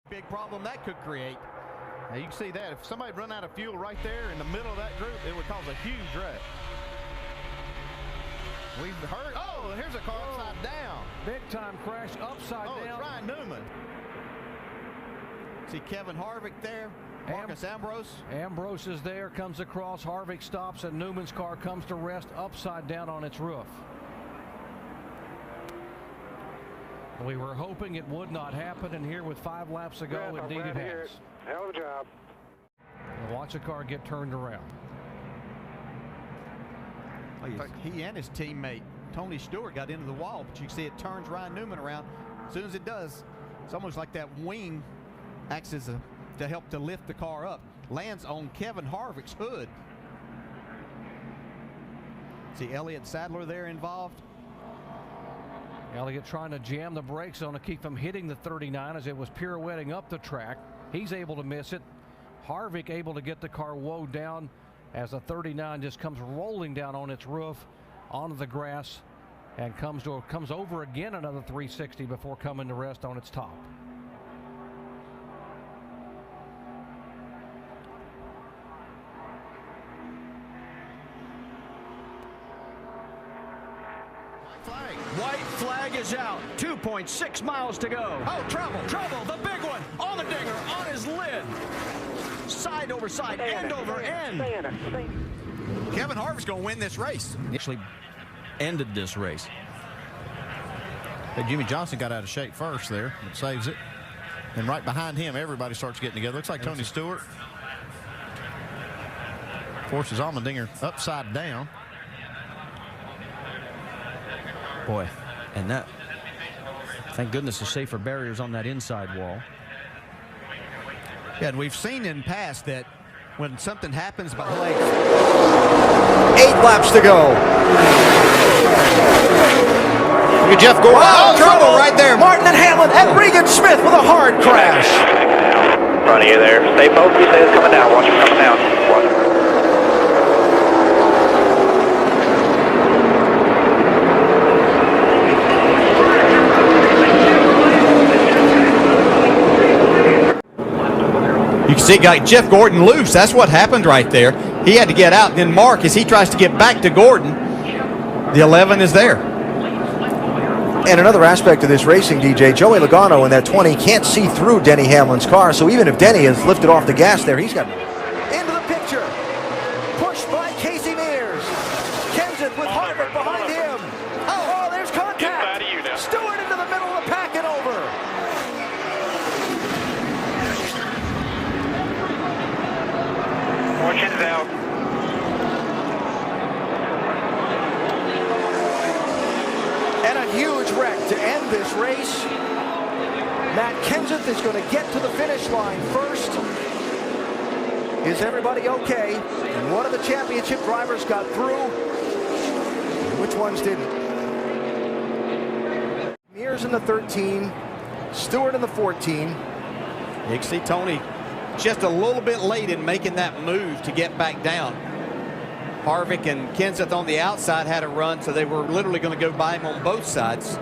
Big problem that could create. Now you can see that if somebody run out of fuel right there in the middle of that group, it would cause a huge wreck. We've heard, oh, here's a car upside down. Big time crash upside down. It's Ryan Newman. See Kevin Harvick there, Marcus Ambrose. Ambrose is there, comes across, Harvick stops, and Newman's car comes to rest upside down on its roof. We were hoping it would not happen, and here with 5 laps to go, indeed it has. Hell of a job. And watch the car get turned around. In fact, he and his teammate Tony Stewart got into the wall, but you can see it turns Ryan Newman around. As soon as it does, it's almost like that wing acts as to help to lift the car up. Lands on Kevin Harvick's hood. See Elliott Sadler there involved. Elliott trying to jam the brakes on to keep him hitting the 39 as it was pirouetting up the track. He's able to miss it. Harvick able to get the car woed down as the 39 just comes rolling down on its roof onto the grass and comes over again another 360 before coming to rest on its top. White flag is out. 2.6 miles to go. Oh, trouble. Trouble, the big one. On the dinger, on his lid. Side over side, end over end. Kevin Harvick's going to win this race. Actually ended this race. Hey, Jimmy Johnson got out of shape first there. It saves it. And right behind him, everybody starts getting together. Looks like Tony Stewart forces Allmendinger upside down. Boy, and that, thank goodness the safer barriers on that inside wall. Yeah, and we've seen in past that when something happens by 8 laps to go. Look at Jeff Gordon. Oh, trouble right there. Martin and Hamlin and Regan Smith with a hard crash. In front of you there. Stay focused. It's coming down. Watch him coming down. Watch him. You can see Jeff Gordon loose. That's what happened right there. He had to get out. Then Mark, as he tries to get back to Gordon, the 11 is there. And another aspect of this racing, DJ, Joey Logano in that 20 can't see through Denny Hamlin's car. So even if Denny has lifted off the gas there, he's got into the picture. Pushed by Casey Mears. Kenseth with Harvick behind him. Oh, there's contact. Stewart into the middle of the pack and over. Fortune's out. And a huge wreck to end this race. Matt Kenseth is going to get to the finish line first. Is everybody okay? And one of the championship drivers got through. Which ones didn't? Mears in the 13, Stewart in the 14. You can see Tony just a little bit late in making that move to get back down. Harvick and Kenseth on the outside had a run, so they were literally going to go by him on both sides.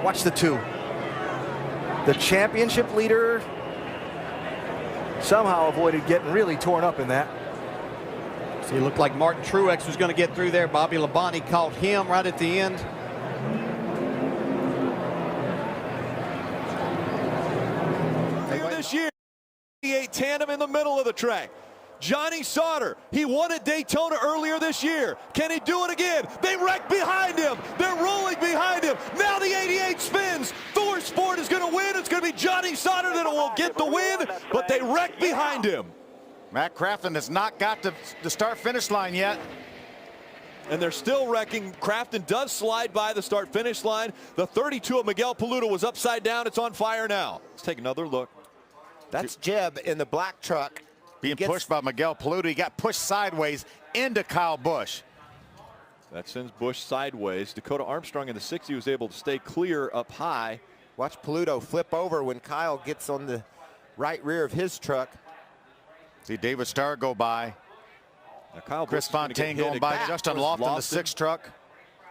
Watch the 2. The championship leader somehow avoided getting really torn up in that. See, it looked like Martin Truex was going to get through there. Bobby Labonte caught him right at the end. This year, 88 tandem in the middle of the track. Johnny Sauter, he won at Daytona earlier this year. Can he do it again? They wreck behind him. They're rolling behind him. Now the 88 spins. Thor Sport is going to win. It's going to be Johnny Sauter that will get the win, but they wreck behind him. Matt Crafton has not got to the start-finish line yet. And they're still wrecking. Crafton does slide by the start-finish line. The 32 of Miguel Paludo was upside down. It's on fire now. Let's take another look. That's Jeb in the black truck. Being pushed by Miguel Paludo. He got pushed sideways into Kyle Busch. That sends Busch sideways. Dakota Armstrong in the 60 was able to stay clear up high. Watch Paludo flip over when Kyle gets on the right rear of his truck. See David Starr go by. Now Chris Fontaine going by. Justin Lofton, the 6 truck.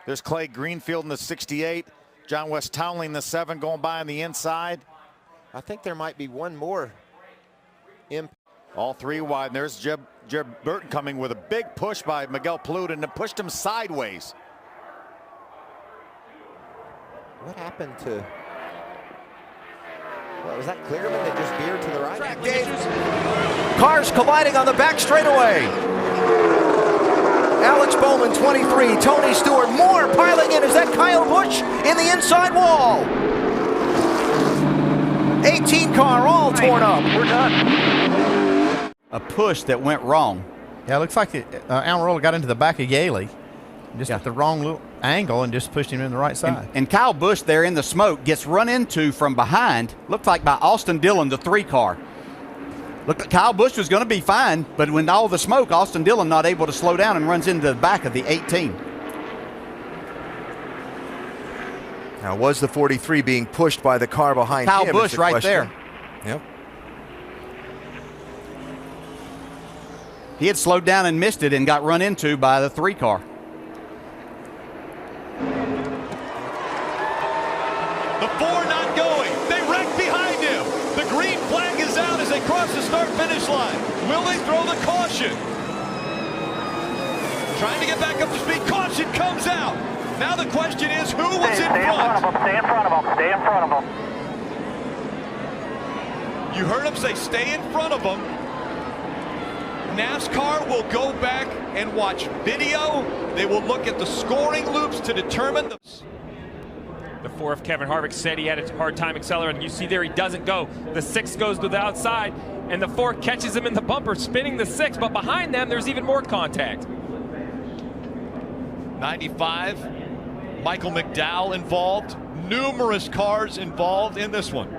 There's Clay Greenfield in the 68. John West Townley in the 7 going by on the inside. I think there might be one more impact. All three wide, and there's Jeb Burton coming with a big push by Miguel Palud, and it pushed him sideways. What happened to... Well, was that Clearman that just veered to the right? Cars colliding on the back straightaway. Alex Bowman, 23. Tony Stewart, more piling in. Is that Kyle Busch in the inside wall? 18 car all torn up. We're done. A push that went wrong. Yeah, it looks like Almirola got into the back of Yaley, just at the wrong little angle, and just pushed him in the right side. And Kyle Busch there in the smoke gets run into from behind, looked like by Austin Dillon, the 3 car. Looked like Kyle Busch was going to be fine, but when all the smoke, Austin Dillon not able to slow down and runs into the back of the 18. Now, was the 43 being pushed by the car behind Kyle him? Busch right question. there. Yep. He had slowed down and missed it and got run into by the 3 car. The 4 not going. They wreck behind him. The green flag is out as they cross the start-finish line. Will they throw the caution? Trying to get back up to speed. Caution comes out. Now the question is, who was in front? Stay in front of them. Stay in front of them. You heard him say stay in front of them. NASCAR will go back and watch video. They will look at the scoring loops to determine the 4 of Kevin Harvick said he had a hard time accelerating. You see there he doesn't go. The 6 goes to the outside, and the 4 catches him in the bumper, spinning the 6. But behind them, there's even more contact. 95, Michael McDowell involved. Numerous cars involved in this one.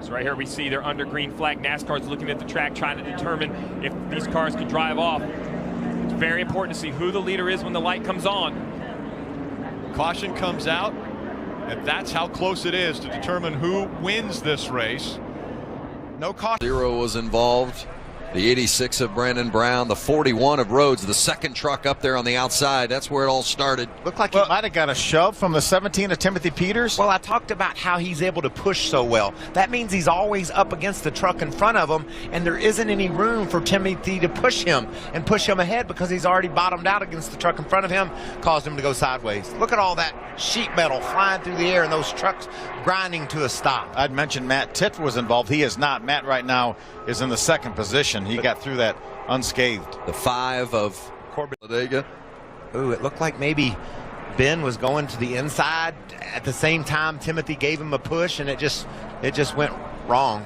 So right here we see they're under green flag. NASCAR's looking at the track, trying to determine if these cars can drive off. It's very important to see who the leader is when the light comes on. Caution comes out, and that's how close it is to determine who wins this race. No caution. 0 was involved. The 86 of Brandon Brown, the 41 of Rhodes, the second truck up there on the outside. That's where it all started. Looked like he might have got a shove from the 17 of Timothy Peters. Well, I talked about how he's able to push so well. That means he's always up against the truck in front of him, and there isn't any room for Timothy to push him and push him ahead because he's already bottomed out against the truck in front of him, caused him to go sideways. Look at all that sheet metal flying through the air and those trucks grinding to a stop. I'd mentioned Matt Titt was involved. He is not. Matt right now is in the second position. He got through that unscathed. The 5 of Talladega. Ooh, it looked like maybe Ben was going to the inside. At the same time, Timothy gave him a push, and it just went wrong.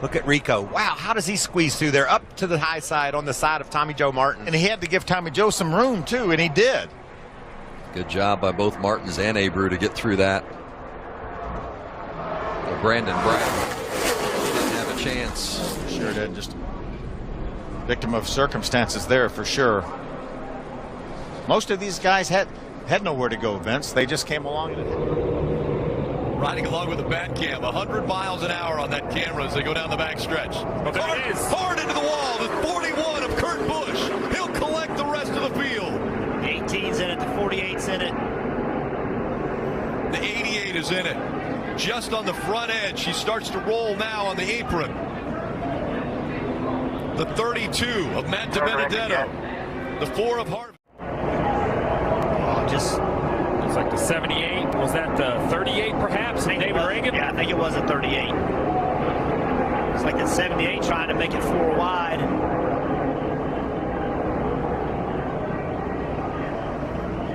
Look at Rico. Wow, how does he squeeze through there? Up to the high side on the side of Tommy Joe Martin. And he had to give Tommy Joe some room, too, and he did. Good job by both Martins and Abreu to get through that. Brandon Brown didn't have a chance. Sure did. Just victim of circumstances there for sure. Most of these guys had nowhere to go, Vince. They just came along. Riding along with the bat cam, 100 miles an hour on that camera as they go down the back stretch. Hard into the wall, the 41 of Kurt Busch. He'll collect the rest of the field. The 18's in it, the 48's in it. The 88 is in it. Just on the front edge. She starts to roll now on the apron. The 32 of Matt DiBenedetto. The 4 of Harvick. It's like the 78. Was that the 38 perhaps? David Reagan? Yeah, I think it was a 38. It's like that 78 trying to make it 4 wide.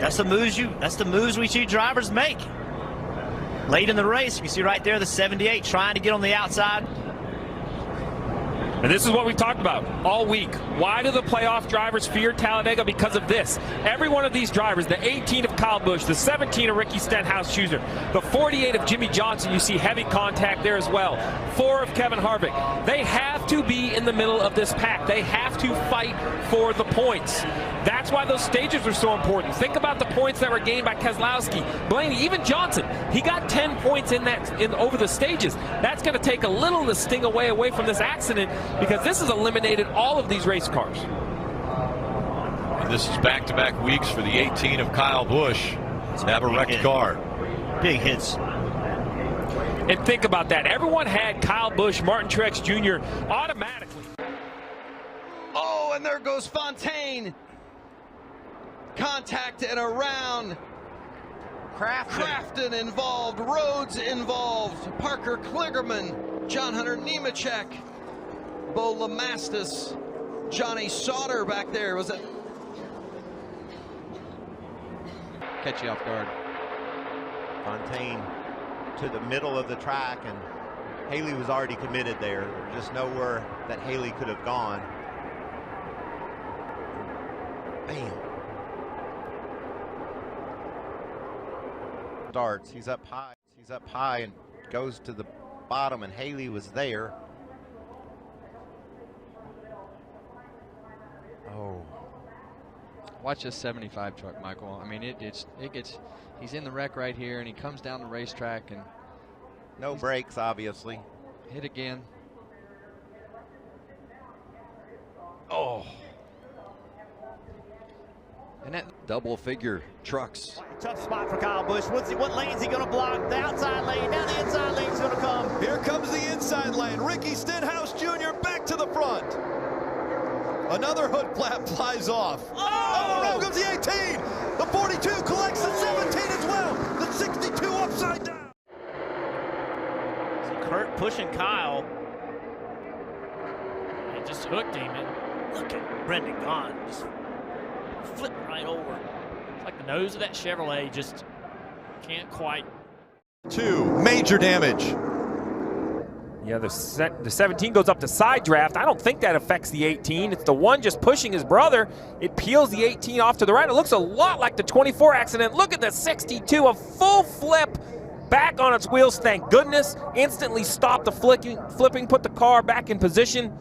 That's the moves we see drivers make. Late in the race, you see right there the 78 trying to get on the outside. And this is what we talked about all week. Why do the playoff drivers fear Talladega? Because of this. Every one of these drivers, the 18 of Kyle Busch, the 17 of Ricky Stenhouse-Schuster, the 48 of Jimmy Johnson, you see heavy contact there as well. 4 of Kevin Harvick. They have to be in the middle of this pack. They have to fight for the points. That's why those stages are so important. Think about the points that were gained by Keselowski, Blaney, even Johnson. He got 10 points over the stages. That's going to take a little of the sting away from this accident, because this has eliminated all of these race cars. And this is back-to-back weeks for the 18 of Kyle Busch. Have a wrecked car. Big hits. And think about that. Everyone had Kyle Busch, Martin Truex Jr. automatically. Oh, and there goes Fontaine. Contact and around. Crafton involved. Rhodes involved. Parker Kligerman. John Hunter Nemechek. Bo Lamastus. Johnny Sauter back there. Was it? Catch you off guard. Fontaine to the middle of the track, and Haley was already committed there. There's just nowhere that Haley could have gone. Bam. Starts. He's up high. He's up high and goes to the bottom, and Haley was there. Oh. Watch this 75 truck, Michael. I mean, it gets. He's in the wreck right here, and he comes down the racetrack and no brakes, obviously. Hit again. Oh. And that double-figure trucks. Tough spot for Kyle Busch. What lane is he going to block? The outside lane. Now the inside lane's going to come. Here comes the inside lane. Ricky Stenhouse Jr. back to the front. Another hood flap flies off. Oh, around goes the 18. The 42 collects the 17 as well. The 62 upside down. See Kurt pushing Kyle. It just hooked him. And look at Brendan Gaughan just flipping right over. It's like the nose of that Chevrolet just can't quite. 2 major damage. Yeah, the 17 goes up to side draft. I don't think that affects the 18. It's the one just pushing his brother. It peels the 18 off to the right. It looks a lot like the 24 accident. Look at the 62, a full flip back on its wheels. Thank goodness. Instantly stopped the flipping, put the car back in position.